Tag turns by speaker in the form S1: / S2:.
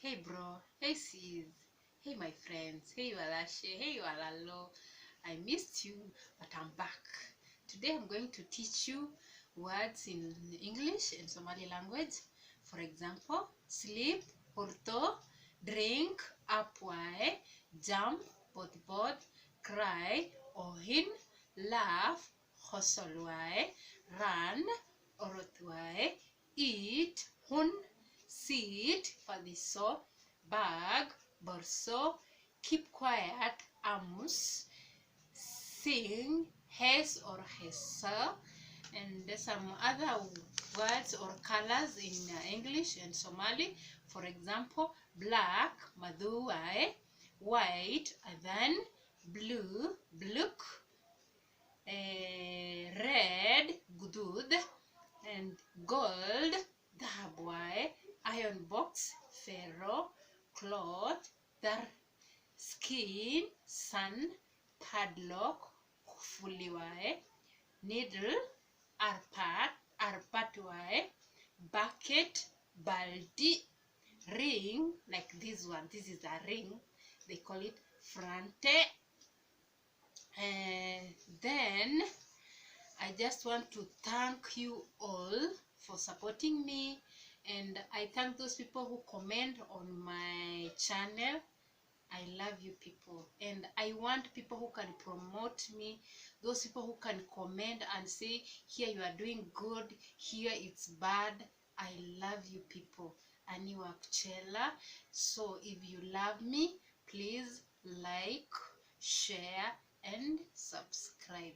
S1: Hey bro, hey sis, hey my friends, hey Walashe, hey Walalo. I missed you, but I'm back. Today I'm going to teach you words in English and Somali language. For example, sleep, porto, drink, apwae, jump, bot, cry, ohin, laugh, hosolwae, run, orotwae, eat, hun, sit, fadiso, bag, borso, keep quiet, amus, sing, hes or hesa, and there's some other words or colors in English and Somali. For example, black, maduai, white, adhan, blue, bluk, red, gudud, and gold, dahabwai, iron box, ferro, cloth, dar, skin, sun, padlock, fuliwae, needle, arpatwae, bucket, baldi, ring, like this one. This is a ring. They call it frante. And then I just want to thank you all for supporting me, and I thank those people who comment on my channel. I love you people, and I want people who can promote me, those people who can comment and say, here you are doing good, here it's bad. I love you people. Aniwa Kuchela. So if you love me, please like, share and subscribe.